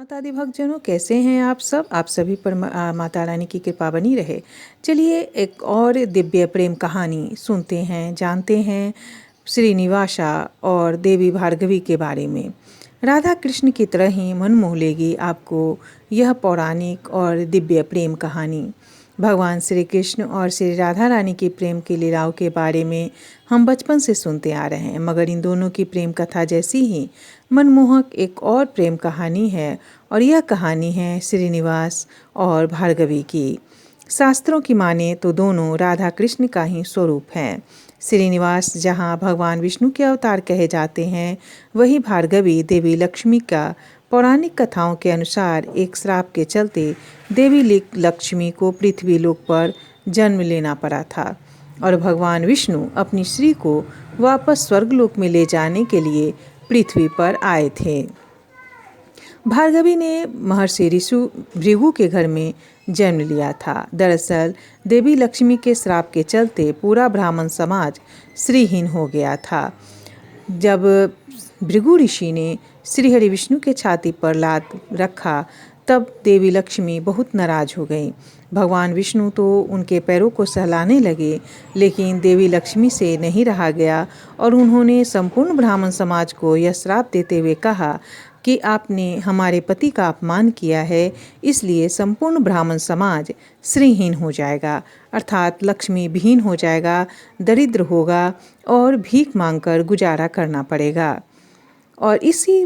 माता आदि भक्तजनों, कैसे हैं आप सब? आप सभी पर माता रानी की कृपा बनी रहे। चलिए एक और दिव्य प्रेम कहानी सुनते हैं, जानते हैं श्रीनिवासा और देवी भार्गवी के बारे में। राधा कृष्ण की तरह ही मन मोह लेगी आपको यह पौराणिक और दिव्य प्रेम कहानी। भगवान श्री कृष्ण और श्री राधा रानी की प्रेम की लीलाओं के बारे में हम बचपन से सुनते आ रहे हैं, मगर इन दोनों की प्रेम कथा जैसी ही मनमोहक एक और प्रेम कहानी है, और यह कहानी है श्रीनिवास और भार्गवी की। शास्त्रों की माने तो दोनों राधा कृष्ण का ही स्वरूप हैं। श्रीनिवास जहाँ भगवान विष्णु के अवतार कहे जाते हैं, वही भार्गवी देवी लक्ष्मी का पौराणिक कथाओं के अनुसार एक श्राप के चलते देवी लक्ष्मी को पृथ्वी लोक पर जन्म लेना पड़ा था, और भगवान विष्णु अपनी श्री को वापस स्वर्गलोक में ले जाने के लिए पृथ्वी पर आए थे। भार्गवी ने महर्षि भृगु के घर में जन्म लिया था। दरअसल देवी लक्ष्मी के श्राप के चलते पूरा ब्राह्मण समाज श्रीहीन हो गया था। जब भृगु ऋषि ने श्री हरि विष्णु के छाती पर लात रखा, तब देवी लक्ष्मी बहुत नाराज हो गई। भगवान विष्णु तो उनके पैरों को सहलाने लगे, लेकिन देवी लक्ष्मी से नहीं रहा गया और उन्होंने संपूर्ण ब्राह्मण समाज को यह श्राप देते हुए कहा कि आपने हमारे पति का अपमान किया है, इसलिए संपूर्ण ब्राह्मण समाज श्रीहीन हो जाएगा, अर्थात लक्ष्मी विहीन हो जाएगा, दरिद्र होगा और भीख मांगकर गुजारा करना पड़ेगा। और इसी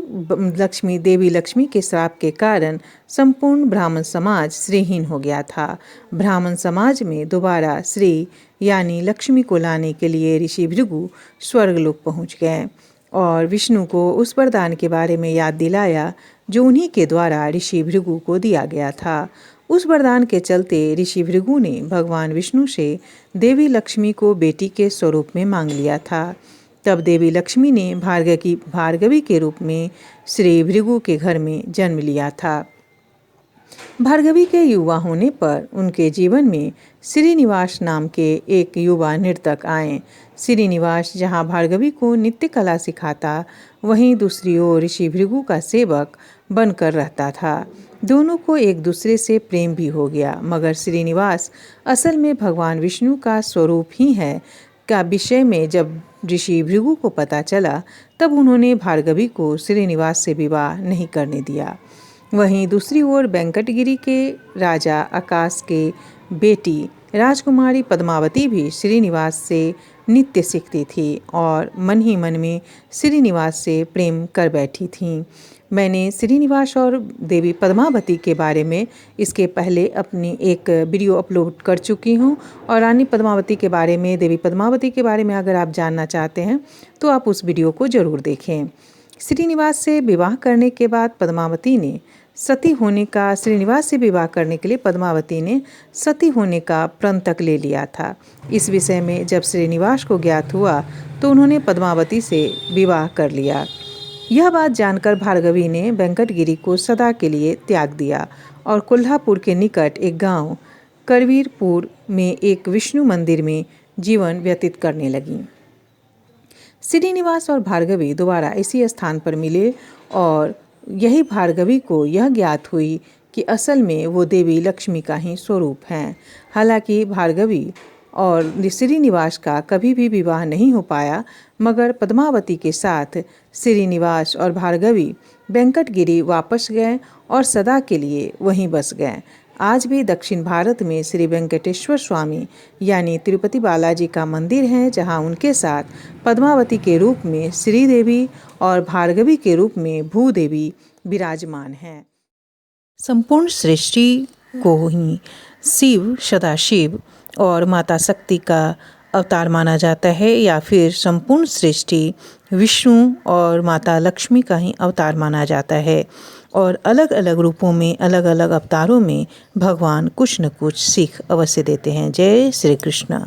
देवी लक्ष्मी के श्राप के कारण संपूर्ण ब्राह्मण समाज श्रीहीन हो गया था। ब्राह्मण समाज में दोबारा श्री यानी लक्ष्मी को लाने के लिए ऋषि भृगु स्वर्गलोक पहुंच गए और विष्णु को उस वरदान के बारे में याद दिलाया जो उन्हीं के द्वारा ऋषि भृगु को दिया गया था। उस वरदान के चलते ऋषि भृगु ने भगवान विष्णु से देवी लक्ष्मी को बेटी के स्वरूप में मांग लिया था। तब देवी लक्ष्मी ने भार्गवी के रूप में श्री भृगु के घर में जन्म लिया था। भार्गवी के युवा होने पर उनके जीवन में श्रीनिवास नाम के एक युवा नर्तक आए। श्रीनिवास जहाँ भार्गवी को नृत्य कला सिखाता, वहीं दूसरी ओर ऋषि भृगु का सेवक बनकर रहता था। दोनों को एक दूसरे से प्रेम भी हो गया, मगर श्रीनिवास असल में भगवान विष्णु का स्वरूप ही है का विषय में जब ऋषि भृगु को पता चला, तब उन्होंने भार्गवी को श्रीनिवास से विवाह नहीं करने दिया। वहीं दूसरी ओर वेंकटगिरी के राजा आकाश के बेटी राजकुमारी पद्मावती भी श्रीनिवास से नृत्य सीखती थी और मन ही मन में श्रीनिवास से प्रेम कर बैठी थीं। मैंने श्रीनिवास और देवी पद्मावती के बारे में इसके पहले अपनी एक वीडियो अपलोड कर चुकी हूँ, और रानी पद्मावती के बारे में, देवी पद्मावती के बारे में अगर आप जानना चाहते हैं तो आप उस वीडियो को ज़रूर देखें। श्रीनिवास से विवाह करने के बाद पद्मावती ने सती होने का श्रीनिवास से विवाह करने के लिए पद्मावती ने सती होने का प्रण तक ले लिया था। इस विषय में जब श्रीनिवास को ज्ञात हुआ तो उन्होंने पद्मावती से विवाह कर लिया। यह बात जानकर भार्गवी ने वेंकटगिरी को सदा के लिए त्याग दिया और कोल्हापुर के निकट एक गांव करवीरपुर में एक विष्णु मंदिर में जीवन व्यतीत करने लगी। श्रीनिवास और भार्गवी दोबारा इसी स्थान पर मिले और यही भार्गवी को यह ज्ञात हुई कि असल में वो देवी लक्ष्मी का ही स्वरूप हैं। हालांकि भार्गवी और श्रीनिवास का कभी भी विवाह नहीं हो पाया, मगर पद्मावती के साथ श्रीनिवास और भार्गवी वेंकटगिरी वापस गए और सदा के लिए वहीं बस गए। आज भी दक्षिण भारत में श्री वेंकटेश्वर स्वामी यानी तिरुपति बालाजी का मंदिर है, जहां उनके साथ पद्मावती के रूप में श्रीदेवी और भार्गवी के रूप में भूदेवी विराजमान हैं। संपूर्ण सृष्टि को ही शिव, सदाशिव और माता शक्ति का अवतार माना जाता है, या फिर संपूर्ण सृष्टि विष्णु और माता लक्ष्मी का ही अवतार माना जाता है। और अलग अलग रूपों में, अलग अलग अवतारों में भगवान कुछ न कुछ सीख अवश्य देते हैं। जय श्री कृष्ण।